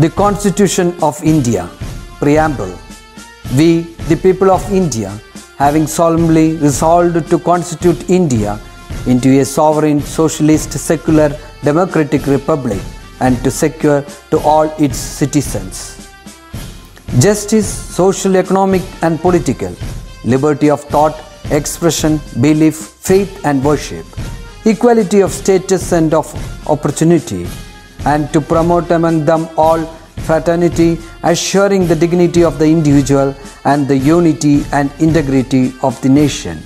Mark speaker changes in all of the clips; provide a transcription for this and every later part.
Speaker 1: The Constitution of India, Preamble. We, the people of India, having solemnly resolved to constitute India into a sovereign, socialist, secular, democratic republic and to secure to all its citizens justice, social, economic and political, liberty of thought, expression, belief, faith and worship, equality of status and of opportunity, and to promote among them all fraternity, assuring the dignity of the individual and the unity and integrity of the nation.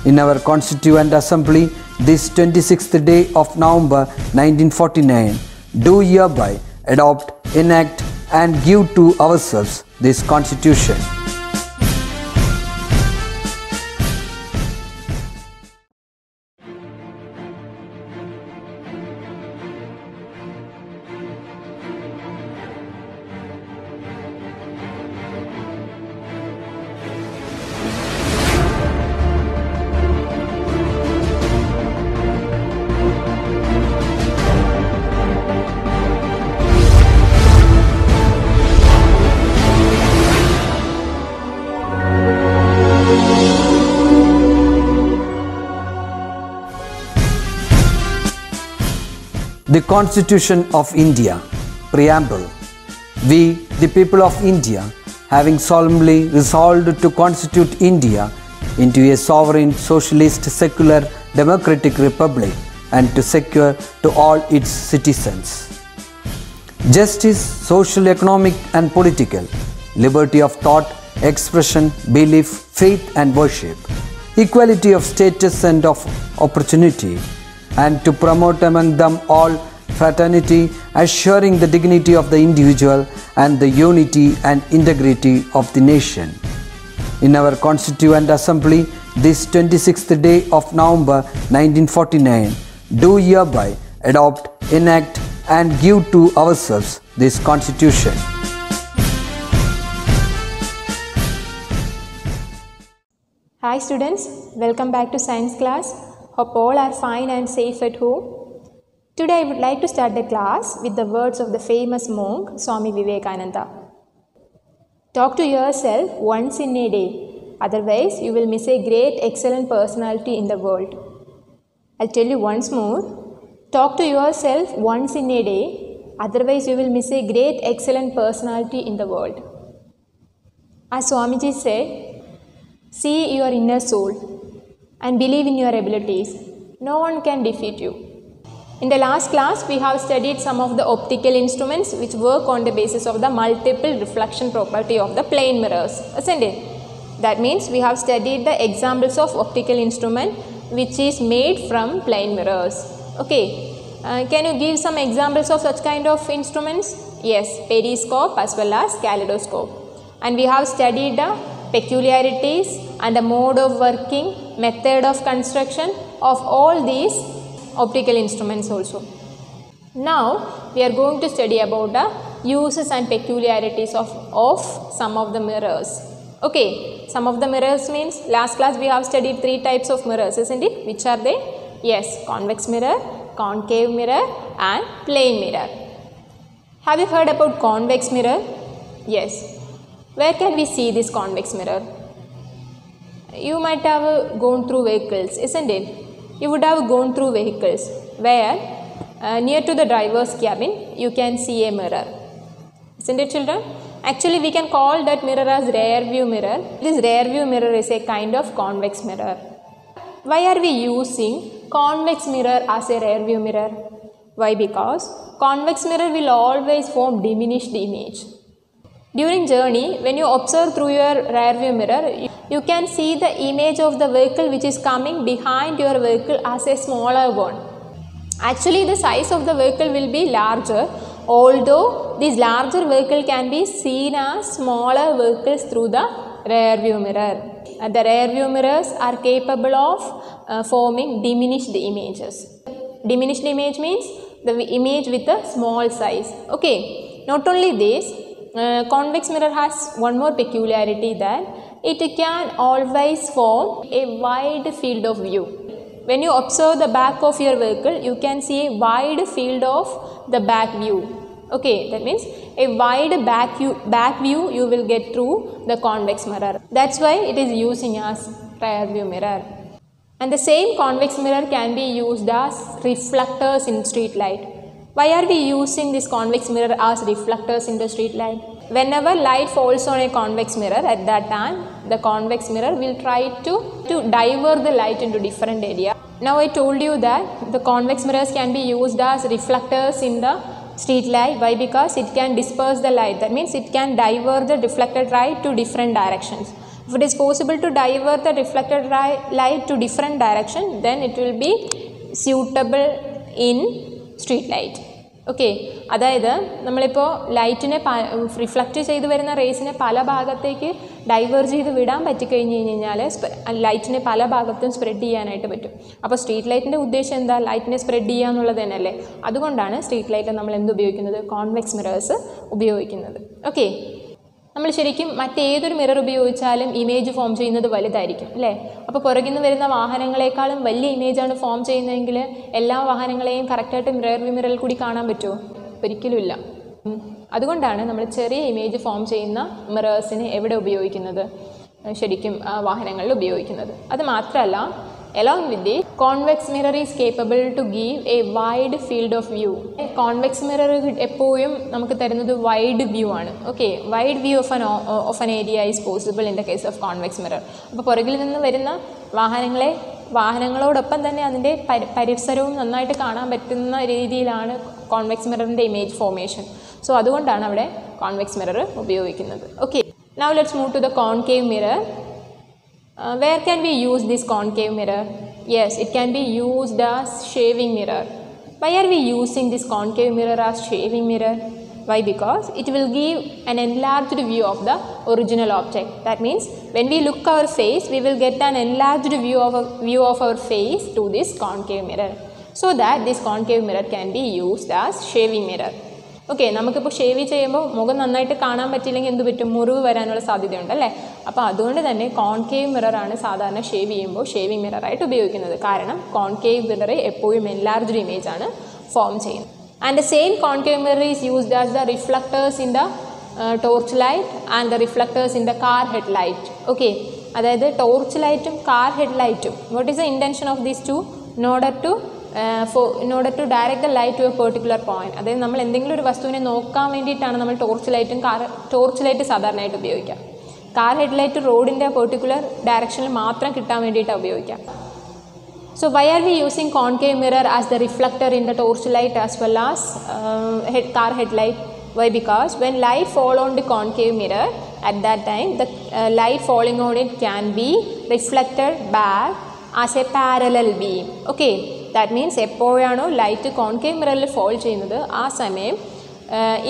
Speaker 1: In our Constituent Assembly, this 26th day of November 1949, do hereby adopt, enact and give to ourselves this Constitution. The Constitution of India, Preamble. We, the people of India, having solemnly resolved to constitute India into a sovereign, socialist, secular, democratic republic and to secure to all its citizens justice, social, economic and political, liberty of thought, expression, belief, faith and worship, equality of status and of opportunity, and to promote among them all fraternity, assuring the dignity of the individual and the unity and integrity of the nation. In our Constituent Assembly, this 26th day of November 1949, do hereby adopt, enact and give to ourselves this Constitution.
Speaker 2: Hi students, welcome back to science class. Hope all are fine and safe at home. Today I would like to start the class with the words of the famous monk Swami Vivekananda. Talk to yourself once in a day, otherwise you will miss a great excellent personality in the world. I'll tell you once more. Talk to yourself once in a day, otherwise you will miss a great excellent personality in the world. As Swamiji said, see your inner soul and believe in your abilities. No one can defeat you. In the last class, we have studied some of the optical instruments which work on the basis of the multiple reflection property of the plane mirrors, isn't it? That means we have studied the examples of optical instrument which is made from plane mirrors. Okay, can you give some examples of such kind of instruments? Yes, periscope as well as kaleidoscope. And we have studied the peculiarities and the mode of working, method of construction of all these optical instruments also. Now we are going to study about the uses and peculiarities of some of the mirrors. Okay, some of the mirrors means last class we have studied 3 types of mirrors, isn't it? Which are they? Yes, convex mirror, concave mirror and plane mirror. Have you heard about convex mirror? Yes. Where can we see this convex mirror? You might have gone through vehicles, isn't it? You would have gone through vehicles where near to the driver's cabin you can see a mirror. Isn't it, children? Actually we can call that mirror as rear view mirror. This rear view mirror is a kind of convex mirror. Why are we using convex mirror as a rear view mirror? Why? Because convex mirror will always form diminished image. During journey, when you observe through your rear view mirror, you can see the image of the vehicle which is coming behind your vehicle as a smaller one. Actually, the size of the vehicle will be larger, although this larger vehicle can be seen as smaller vehicles through the rear view mirror. The rear view mirrors are capable of forming diminished images. Diminished image means the image with a small size. Okay, not only this, convex mirror has one more peculiarity, that it can always form a wide field of view. When you observe the back of your vehicle, you can see a wide field of the back view. Okay, that means a wide back view you will get through the convex mirror. That's why it is using as rear view mirror. And the same convex mirror can be used as reflectors in street light. Why are we using this convex mirror as reflectors in the street light? Whenever light falls on a convex mirror, at that time the convex mirror will try to divert the light into different area. Now I told you that the convex mirrors can be used as reflectors in the street light. Why? Because it can disperse the light. That means it can divert the reflected light to different directions. If it is possible to divert the reflected light to different direction, then it will be suitable in street light. Okay, അതായത് നമ്മളിപ്പോൾ ലൈറ്റിനെ reflect ചെയ്ത് വരുന്ന റേസിനെ പല ഭാഗത്തേക്ക് diverge ചെയ്ത് വിടാൻ പറ്റിക്കഴിഞ്ഞ് കഴിഞ്ഞാൽ ലൈറ്റിനെ പല ഭാഗത്തും സ്പ്രെഡ് ചെയ്യാനായിട്ട് പറ്റും. അപ്പോൾ സ്ട്രീറ്റ് ലൈറ്റിൻ്റെ ഉദ്ദേശം എന്താ? ലൈറ്റിനെ സ്പ്രെഡ് ചെയ്യുക എന്നുള്ളത് തന്നെയല്ലേ. അതുകൊണ്ടാണ് സ്ട്രീറ്റ് ലൈറ്റിൽ നമ്മൾ എന്ത് ഉപയോഗിക്കുന്നത്? കോൺവെക്സ് മിറേഴ്സ് ഉപയോഗിക്കുന്നത്. ഓക്കെ, നമ്മൾ ശരിക്കും മറ്റേതൊരു മിറർ ഉപയോഗിച്ചാലും ഇമേജ് ഫോം ചെയ്യുന്നത് വലുതായിരിക്കും അല്ലേ. അപ്പോൾ പുറകിൽ നിന്ന് വരുന്ന വാഹനങ്ങളെക്കാളും വലിയ ഇമേജാണ് ഫോം ചെയ്യുന്നതെങ്കിൽ എല്ലാ വാഹനങ്ങളെയും കറക്റ്റായിട്ട് മിററിൽ കൂടി കാണാൻ പറ്റുമോ? ഒരിക്കലും ഇല്ല. അതുകൊണ്ടാണ് നമ്മൾ ചെറിയ ഇമേജ് ഫോം ചെയ്യുന്ന മിറേഴ്സിനെ എവിടെ ഉപയോഗിക്കുന്നത്? ശരിക്കും വാഹനങ്ങളിൽ ഉപയോഗിക്കുന്നത്. അത് മാത്രമല്ല, along with this, convex mirror is capable to give a wide field of view. Convex mirror എപ്പോഴും നമുക്ക് തരുന്നത് wide view ആണ്. Okay, wide view of an area is possible in the case of convex mirror. അപ്പോൾ പുറകിൽ നിന്ന് വരുന്ന വാഹനങ്ങളോടൊപ്പം തന്നെ അതിൻ്റെ പരിസരവും നന്നായിട്ട് കാണാൻ പറ്റുന്ന രീതിയിലാണ് കോൺവെക്സ് മിററിൻ്റെ ഇമേജ് ഫോർമേഷൻ. സോ അതുകൊണ്ടാണ് അവിടെ കോൺവെക്സ് മിറർ ഉപയോഗിക്കുന്നത്. Okay, now let's move to the concave mirror. Where can we use this concave mirror? Yes, it can be used as shaving mirror. Why are we using this concave mirror as shaving mirror? Why? Because it will give an enlarged view of the original object. That means when we look our face, we will get an enlarged view of our face to this concave mirror. So that this concave mirror can be used as shaving mirror. Okay, നമുക്കിപ്പോൾ shave ചെയ്യുമ്പോൾ മുഖം നന്നായിട്ട് കാണാൻ പറ്റിയില്ലെങ്കിൽ എന്ത് പറ്റും? മുറിവ് വരാനുള്ള സാധ്യതയുണ്ട് അല്ലേ. അപ്പോൾ അതുകൊണ്ട് തന്നെ കോൺകേവ് മിററാണ് സാധാരണ ഷേവ് ചെയ്യുമ്പോൾ ഷേവിംഗ് മിററായിട്ട് ഉപയോഗിക്കുന്നത്. കാരണം കോൺകേവ് മിറർ എപ്പോഴും എൻലാർജ്ഡ് ഇമേജ് ആണ് ഫോം ചെയ്യുന്നത്. And the same concave mirror is used as the reflectors in the torch light and the reflectors in the car head light. Okay, അതായത് torch ലൈറ്റും car head ലൈറ്റും, what is the intention of these two? in order to direct the light to a particular point. അതായത് നമ്മൾ എന്തെങ്കിലും ഒരു വസ്തുവിനെ നോക്കാൻ വേണ്ടിയിട്ടാണ് നമ്മൾ ടോർച്ച് ലൈറ്റ് സാധാരണയായിട്ട് ഉപയോഗിക്കുക. കാർ ഹെഡ് ലൈറ്റ് റോഡിൻ്റെ പെർട്ടിക്കുലർ ഡയറക്ഷനിൽ മാത്രം കിട്ടാൻ വേണ്ടിയിട്ടാണ് ഉപയോഗിക്കുക. So why are we using concave mirror as the reflector in the torch light as well as car headlight? Why? Because when light fall on the concave mirror, at that time the light falling on it can be reflected back as a parallel beam. Okay, that means എപ്പോഴാണോ light concave മിററിൽ fall ചെയ്യുന്നത് ആ സമയം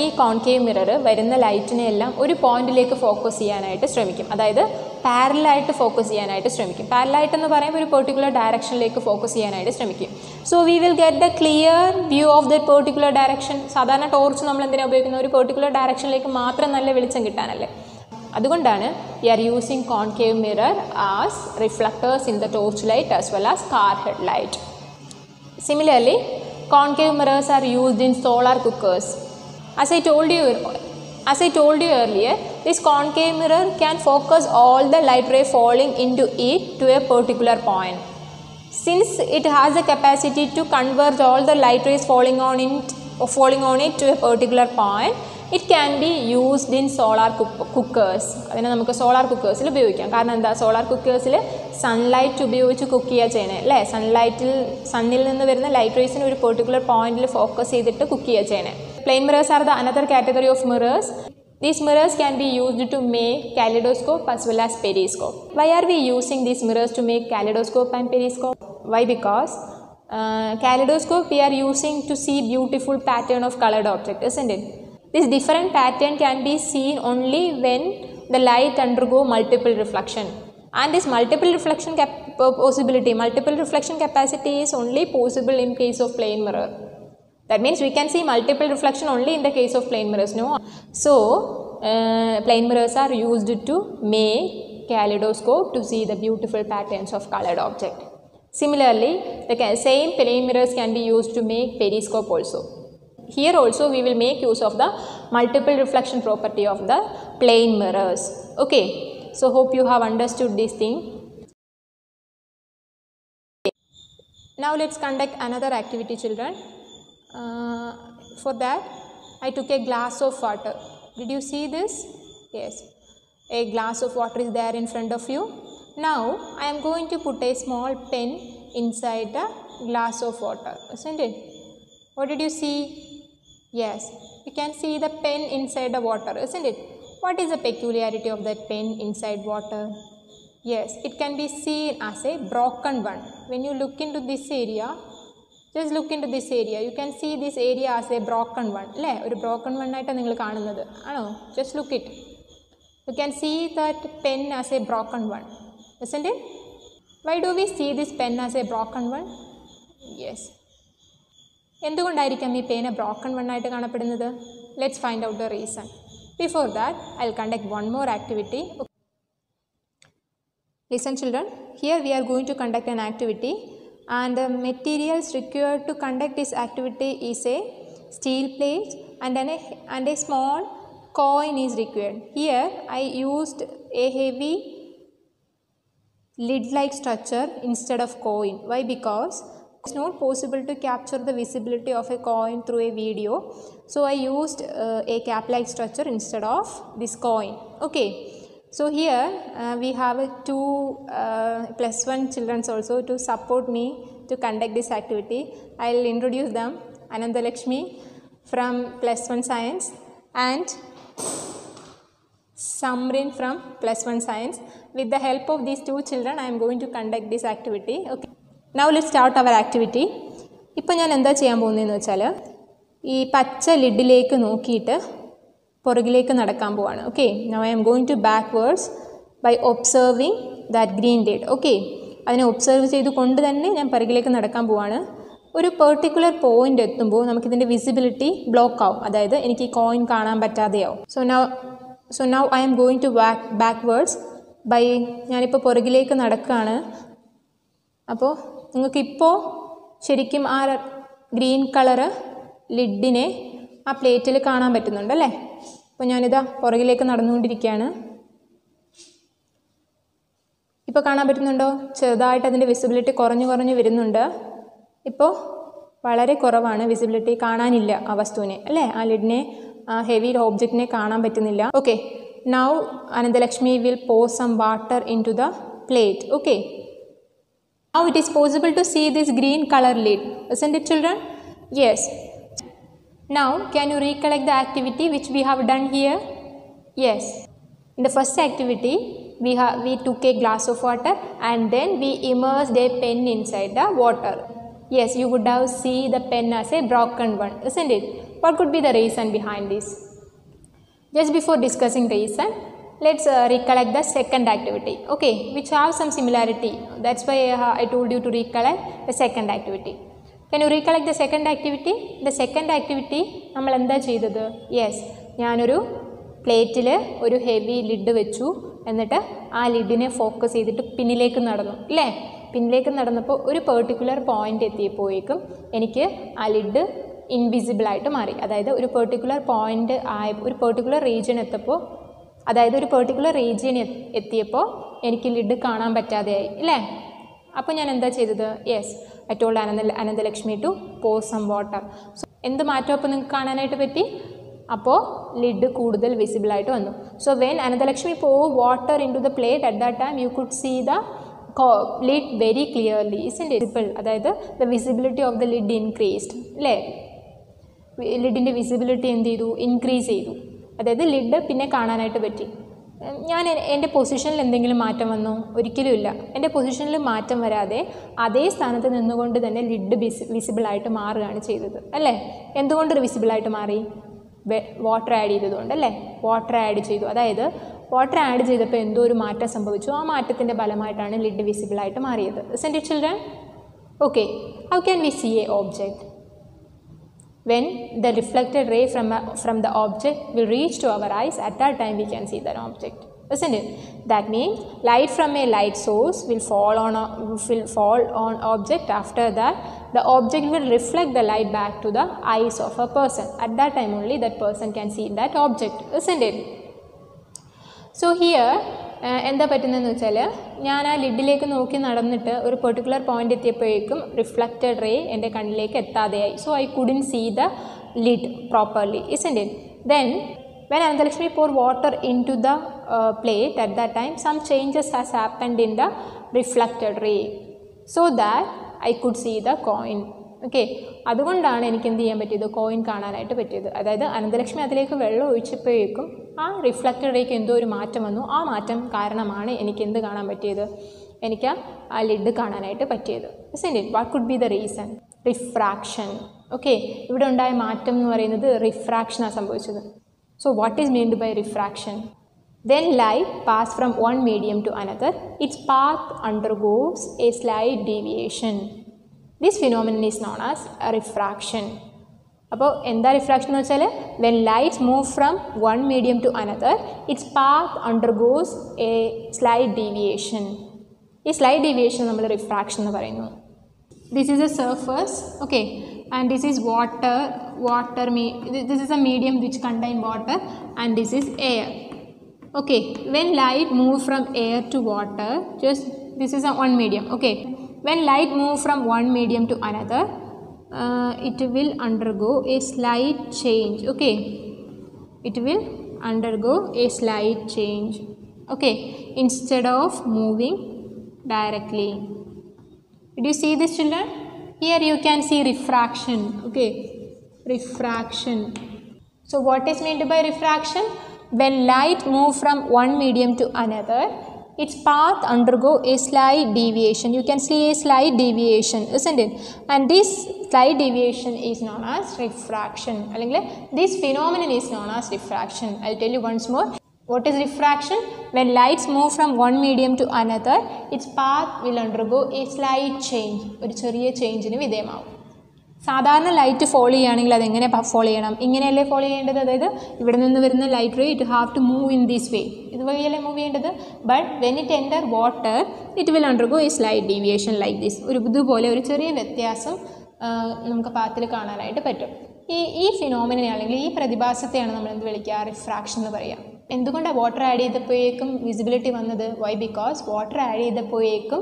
Speaker 2: ഈ concave mirror വരുന്ന ലൈറ്റിനെ എല്ലാം ഒരു പോയിന്റിലേക്ക് focus ചെയ്യാനായിട്ട് ശ്രമിക്കും. അതായത് പാരലായിട്ട് ഫോക്കസ് ചെയ്യാനായിട്ട് ശ്രമിക്കും. പാരലായിട്ട് എന്ന് പറയുമ്പോൾ ഒരു പെർട്ടിക്കുലർ ഡയറക്ഷനിലേക്ക് ഫോക്കസ് ചെയ്യാനായിട്ട് ശ്രമിക്കും. So we will get the clear view of the particular direction. സാധാരണ ടോർച്ച് നമ്മൾ എന്തിനാണ് ഉപയോഗിക്കുന്നത്? ഒരു പെർട്ടിക്കുലർ ഡയറക്ഷനിലേക്ക് മാത്രം നല്ല വെളിച്ചം കിട്ടാനല്ലേ. അതുകൊണ്ടാണ് we are using concave mirror as reflectors in the torch light as well as car headlight. Similarly, concave mirrors are used in solar cookers. As I told you earlier, this concave mirror can focus all the light ray falling into it to a particular point. Since it has the capacity to converge all the light rays falling on it to a particular point, it can be used in solar cookers. അതിനെ നമുക്ക് solar കുക്കേഴ്സിൽ ഉപയോഗിക്കാം. കാരണം എന്താ? Solar കുക്കേഴ്സിൽ sunlight ഉപയോഗിച്ച് cook ചെയ്യുക ചെയ്യണേ അല്ലേ. സണ്ണിൽ നിന്ന് വരുന്ന ലൈറ്റ് റേസിന് ഒരു പെർട്ടിക്കുലർ പോയിന്റിൽ ഫോക്കസ് ചെയ്തിട്ട് കുക്ക് ചെയ്യുക ചെയ്യണേ. Plane mirrors are the another category of mirrors. These mirrors can be used to make kaleidoscope as well as periscope. Why are we using these mirrors to make kaleidoscope and periscope? Why? Because kaleidoscope we are using to see beautiful pattern of colored object, isn't it? This different pattern can be seen only when the light undergo multiple reflection, and this multiple reflection capacity is only possible in case of plane mirror. That means we can see multiple reflection only in the case of plane mirrors, no? So plane mirrors are used to make kaleidoscope to see the beautiful patterns of colored object. Similarly, the same plane mirrors can be used to make periscope also. here also we will make use of the multiple reflection property of the plane mirrors. Okay, so hope you have understood this thing. Now let's conduct another activity, children. For that I took a glass of water. Did you see this? Yes, a glass of water is there in front of you. Now I am going to put a small pen inside the glass of water, isn't it? What did you see? Yes, you can see the pen inside the water, isn't it? What is the peculiarity of that pen inside water? Yes, it can be seen as a broken one. When you look into this area, just look into this area, you can see this area as a broken one. A broken one ആയിട്ട് നിങ്ങൾ കാണുന്നത് ആണോ? Just look it. You can see that pen as a broken one, isn't it? Why do we see this pen as a broken one? Yes. എന്തുകൊണ്ടായിരിക്കും ഈ പേന broken one ആയിട്ട് കാണപ്പെടുന്നത്? Let's find out the reason. Before that, I'll conduct one more activity. Listen, children, here we are going to conduct an activity, and the materials required to conduct this activity is a steel plate and a small coin is required. Here I used a heavy lid like structure instead of coin. Why? Because it's not possible to capture the visibility of a coin through a video, so I used a cap like structure instead of this coin. Okay, so here we have two +1 children also to support me to conduct this activity. I will introduce them. Anandalakshmi from +1 science and Samrin from +1 science. With the help of these two children, I am going to conduct this activity. Okay. Now let's start our activity. ഇപ്പോൾ ഞാൻ എന്താ ചെയ്യാൻ പോകുന്നതെന്ന് വെച്ചാൽ ഈ പച്ച ലിഡിലേക്ക് നോക്കിയിട്ട് പുറകിലേക്ക് നടക്കാൻ പോവാണ്. Okay, now I am going to backwards by observing that green lid. Okay, അതിനെ ഒബ്സർവ് ചെയ്തുകൊണ്ട് തന്നെ ഞാൻ പുറകിലേക്ക് നടക്കാൻ പോവാണ്. ഒരു പെർട്ടിക്കുലർ പോയിന്റ് എത്തുമ്പോൾ നമുക്കിതിൻ്റെ വിസിബിലിറ്റി ബ്ലോക്ക് ആവും, അതായത് എനിക്ക് ഈ കോയിൻ കാണാൻ പറ്റാതെയാവും. So now I am going to backwards by, ഞാനിപ്പോൾ പുറകിലേക്ക് നടക്കുകയാണ്. അപ്പോൾ നിങ്ങൾക്കിപ്പോൾ ശരിക്കും ആ ഗ്രീൻ കളറ് ലിഡിനെ ആ പ്ലേറ്റിൽ കാണാൻ പറ്റുന്നുണ്ടല്ലേ? അപ്പോൾ ഞാനിതാ പുറകിലേക്ക് നടന്നുകൊണ്ടിരിക്കുകയാണ്. ഇപ്പോൾ കാണാൻ പറ്റുന്നുണ്ടോ? ചെറുതായിട്ട് അതിൻ്റെ വിസിബിലിറ്റി കുറഞ്ഞു വരുന്നുണ്ട്. ഇപ്പോൾ വളരെ കുറവാണ് വിസിബിലിറ്റി, കാണാനില്ല ആ വസ്തുവിനെ അല്ലേ, ആ ലിഡിനെ, ആ ഹെവി ഓബ്ജക്റ്റിനെ കാണാൻ പറ്റുന്നില്ല. Okay, now Anandalakshmi will pour some water into the plate. Okay, now it is possible to see this green color lid, isn't it, children? Yes. Now can you recollect the activity which we have done here? Yes, in the first activity we took a glass of water and then we immersed a pen inside the water. Yes, you would have seen the pen as a broken one, isn't it? What could be the reason behind this? Just before discussing reason, let's recollect the second activity, okay, which have some similarity. That's why I told you to recollect the second activity. Can you recollect the second activity? The second activity നമ്മൾ എന്താ ചെയ്തത്? Yes, ഞാനൊരു പ്ലേറ്റിൽ ഒരു heavy lid വെച്ചു, എന്നിട്ട് ആ ലിഡിനെ focus ചെയ്തിട്ട് പിന്നിലേക്ക് നടന്നു അല്ലേ? പിന്നിലേക്ക് നടന്നപ്പോൾ ഒരു പെർട്ടിക്കുലർ പോയിന്റ് എത്തിയപ്പോഴേക്കും എനിക്ക് ആ ലിഡ് ഇൻവിസിബിളായിട്ട് മാറി. അതായത് ഒരു പെർട്ടിക്കുലർ പോയിന്റ് ഒരു പെർട്ടിക്കുലർ റീജിയൻ എത്തപ്പോൾ, അതായത് ഒരു പെർട്ടിക്കുലർ റീജിയൻ എത്തിയപ്പോൾ എനിക്ക് ലിഡ് കാണാൻ പറ്റാതെയായി അല്ലേ? അപ്പോൾ ഞാൻ എന്താ ചെയ്തത്? Yes, I told Anandalakshmi to pour some water. So എന്ത് മാറ്റം അപ്പോൾ നിങ്ങൾക്ക് കാണാനായിട്ട് പറ്റി? അപ്പോൾ ലിഡ് കൂടുതൽ വിസിബിളായിട്ട് വന്നു. So when Anandalakshmi pour water into the plate, at that time you could see the lid very clearly, isn't it? അതായത് the visibility of the lid increased അല്ലേ? ലിഡിൻ്റെ വിസിബിലിറ്റി എന്ത് ചെയ്തു? ഇൻക്രീസ് ചെയ്തു. അതായത് ലിഡ് പിന്നെ കാണാനായിട്ട് പറ്റി. ഞാൻ എൻ്റെ പൊസിഷനിൽ എന്തെങ്കിലും മാറ്റം വന്നോ? ഒരിക്കലുമില്ല. എൻ്റെ പൊസിഷനിൽ മാറ്റം വരാതെ അതേ സ്ഥാനത്ത് നിന്നുകൊണ്ട് തന്നെ ലിഡ് വിസിബിളായിട്ട് മാറുകയാണ് ചെയ്തത് അല്ലേ? എന്തുകൊണ്ടൊരു വിസിബിളായിട്ട് മാറി? വാട്ടർ ആഡ് ചെയ്തതുകൊണ്ട് അല്ലേ? വാട്ടർ ആഡ് ചെയ്തു. അതായത് വാട്ടർ ആഡ് ചെയ്തപ്പോൾ എന്തോ ഒരു മാറ്റം സംഭവിച്ചു. ആ മാറ്റത്തിൻ്റെ ഫലമായിട്ടാണ് ലിഡ് വിസിബിളായിട്ട് മാറിയത്. Isn't it, children? Okay, how can we see a object? When the reflected ray from the object will reach to our eyes, at that time we can see that object. isn't it? That means light from a light source will fall on object. After that, the object will reflect the light back to the eyes of a person. At that time only that person can see that object, isn't it? So here എന്താ പറ്റുന്നതെന്ന് വെച്ചാൽ ഞാൻ ആ ലിഡിലേക്ക് നോക്കി നടന്നിട്ട് ഒരു particular point എത്തിയപ്പോഴേക്കും reflected ray എൻ്റെ കണ്ണിലേക്ക് എത്താതെയായി. So I couldn't see the lid properly, isn't it? Then when Anandalakshmi pour water into the plate, at that time some changes has happened in the reflected ray so that I could see the coin. Okay, അതുകൊണ്ടാണ് എനിക്ക് എന്ത് ചെയ്യാൻ പറ്റിയത്, coin കാണാനായിട്ട് പറ്റിയത്. അതായത് അനന്തലക്ഷ്മി അതിലേക്ക് വെള്ളം ഒഴിച്ചപ്പോഴേക്കും ആ റിഫ്ലക്റ്റഡ് റേക്ക് എന്തോ ഒരു മാറ്റം വന്നു. ആ മാറ്റം കാരണമാണ് എനിക്ക് എന്ത് കാണാൻ പറ്റിയത്, എനിക്ക് ആ ലിഡ് കാണാനായിട്ട് പറ്റിയത്. isn't it? What could be the reason? Refraction. Okay, ഇവിടെ ഉണ്ടായ മാറ്റം എന്ന് പറയുന്നത് റിഫ്രാക്ഷനാണ് സംഭവിച്ചത്. So what is meant by refraction? When light passes from one medium to another, its path undergoes a slight deviation. This phenomenon is known as a refraction. അപ്പോൾ എന്താ refraction എന്ന് വെച്ചാൽ when lights move from one medium to another, its path undergoes a slight deviation. ഈ slight deviation നമ്മൾ refraction എന്ന് പറയുന്നു. This is a surface, okay, and this is water. This is a medium which contain water, and this is air. Okay, when light move from air to water, just this is a one medium. Okay, when light move from one medium to another, it will undergo a slight change. Okay, it will undergo a slight change. Okay, instead of moving directly. Did you see this, children? Here you can see refraction. Okay, refraction. So what is meant by refraction? When light move from one medium to another, its path undergo a slight deviation. You can see a slight deviation, isn't it? And this slight deviation is known as refraction. This phenomenon is known as refraction. I'll tell you once more. What is refraction? When lights move from one medium to another, its path will undergo a slight change. ഒരു ചെറിയ ചേഞ്ചിന് വിധേയമാവും. സാധാരണ light follow ചെയ്യുകയാണെങ്കിൽ അതെങ്ങനെ follow ചെയ്യണം, ഇങ്ങനെയല്ലേ follow ചെയ്യേണ്ടത്. അതായത് ഇവിടെ നിന്ന് വരുന്ന light ray it have to move in this way, ഇതുവഴിയല്ലേ മൂവ് ചെയ്യേണ്ടത്. But when it enter water it will undergo a slight deviation like this. ഇതുപോലെ ഒരു ചെറിയ വ്യത്യാസം നമുക്ക് പാത്തിൽ കാണാനായിട്ട് പറ്റും. ഈ ഫിനോമിനെ അല്ലെങ്കിൽ ഈ പ്രതിഭാസത്തെയാണ് നമ്മൾ എന്ത് വിളിക്കുക, റിഫ്രാക്ഷൻ എന്ന് പറയുക. എന്തുകൊണ്ടാണ് വാട്ടർ ആഡ് ചെയ്തപ്പോഴേക്കും വിസിബിലിറ്റി വന്നത്? വൈ? ബിക്കോസ് വാട്ടർ ആഡ് ചെയ്തപ്പോഴേക്കും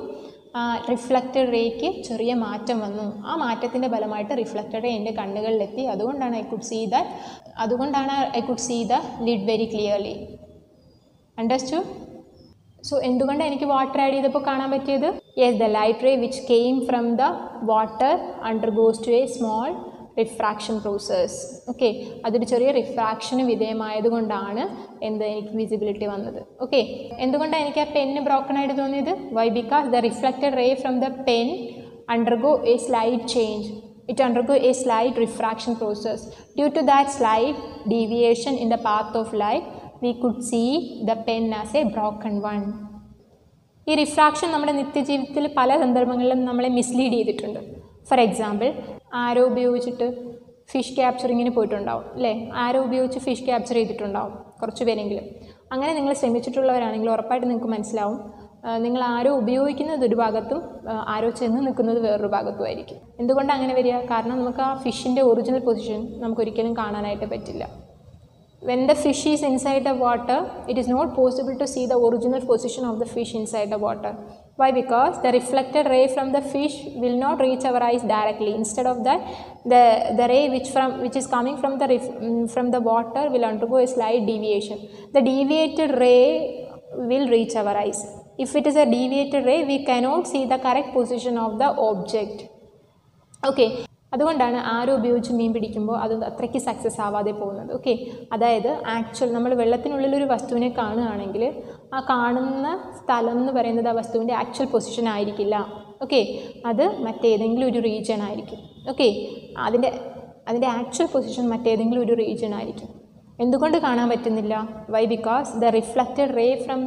Speaker 2: റിഫ്ലക്റ്റഡ് റേക്ക് ചെറിയ മാറ്റം വന്നു. ആ മാറ്റത്തിൻ്റെ ഫലമായിട്ട് റിഫ്ലക്റ്റഡ് റേ എൻ്റെ കണ്ണുകളിലെത്തി. അതുകൊണ്ടാണ് I could see the lid very clearly. Understood? So എന്തുകൊണ്ടാണ് എനിക്ക് വാട്ടർ ആഡ് ചെയ്തപ്പോൾ കാണാൻ പറ്റിയത്? Yes, the light ray which came from the water undergoes to a small refraction process. Okay, അതൊരു ചെറിയ റിഫ്രാക്ഷന് വിധേയമായതുകൊണ്ടാണ് എനിക്ക് വിസിബിലിറ്റി വന്നത്. ഓക്കെ, എന്തുകൊണ്ടാണ് എനിക്ക് ആ പെന്ന് ബ്രോക്കൺ ആയിട്ട് തോന്നിയത്? Why? Because the reflected ray from the pen undergo a slight change. It undergo a slight refraction process. Due to that slight deviation in the path of light, we could see the pen as a broken one. ഈ refraction നമ്മുടെ നിത്യജീവിതത്തിൽ പല സന്ദർഭങ്ങളിലും നമ്മളെ mislead ചെയ്തിട്ടുണ്ട്. For example, ആരോ ഉപയോഗിച്ചിട്ട് fish ക്യാപ്ചറിങ്ങിന് പോയിട്ടുണ്ടാവും അല്ലേ? ആരോ ഉപയോഗിച്ച് ഫിഷ് ക്യാപ്ചർ ചെയ്തിട്ടുണ്ടാവും കുറച്ച് പേരെങ്കിലും. അങ്ങനെ നിങ്ങൾ ശ്രമിച്ചിട്ടുള്ളവരാണെങ്കിൽ ഉറപ്പായിട്ട് നിങ്ങൾക്ക് മനസ്സിലാവും, നിങ്ങൾ ആരോ ഉപയോഗിക്കുന്നത് ഒരു ഭാഗത്തും ആരോ ചെന്ന് നിൽക്കുന്നത് വേറൊരു ഭാഗത്തും ആയിരിക്കും. എന്തുകൊണ്ടാണ് അങ്ങനെ വരിക? കാരണം നമുക്ക് ആ ഫിഷിൻ്റെ ഒറിജിനൽ പൊസിഷൻ നമുക്കൊരിക്കലും കാണാനായിട്ട് പറ്റില്ല. When the fish is inside the water, it is not possible to see the original position of the fish inside the water. Why? Because the reflected ray from the fish will not reach our eyes directly. Instead of that, the ray which is coming from the water will undergo a slight deviation. The deviated ray will reach our eyes. If it is a deviated ray, we cannot see the correct position of the object. Okay. അതുകൊണ്ടാണ് ആരോ ഉപയോഗിച്ച് മീൻ പിടിക്കുമ്പോൾ അത് അത്രയ്ക്ക് success ആവാതെ പോകുന്നത്. Okay, അതായത് നമ്മൾ വെള്ളത്തിനുള്ളിലൊരു വസ്തുവിനെ കാണുകയാണെങ്കിൽ ആ കാണുന്ന സ്ഥലം എന്ന് പറയുന്നത് ആ വസ്തുവിൻ്റെ ആക്ച്വൽ പൊസിഷൻ ആയിരിക്കില്ല. ഓക്കെ, അത് മറ്റേതെങ്കിലും ഒരു റീജിയൻ ആയിരിക്കും. ഓക്കെ, അതിൻ്റെ ആക്ച്വൽ പൊസിഷൻ മറ്റേതെങ്കിലും ഒരു റീജിയൻ ആയിരിക്കും. എന്തുകൊണ്ട് കാണാൻ പറ്റുന്നില്ല? Why? Because the reflected ray from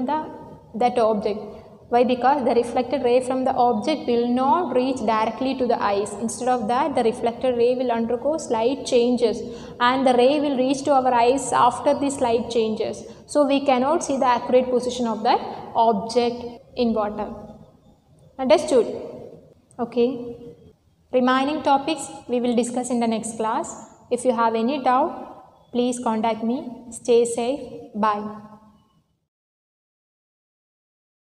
Speaker 2: that object Why? Because the reflected ray from the object will not reach directly to the eyes. Instead of that, the reflected ray will undergo slight changes and the ray will reach to our eyes after the slight changes. So we cannot see the accurate position of that object in water. Understood? Okay. Remaining topics we will discuss in the next class. If you have any doubt, please contact me. Stay safe. Bye.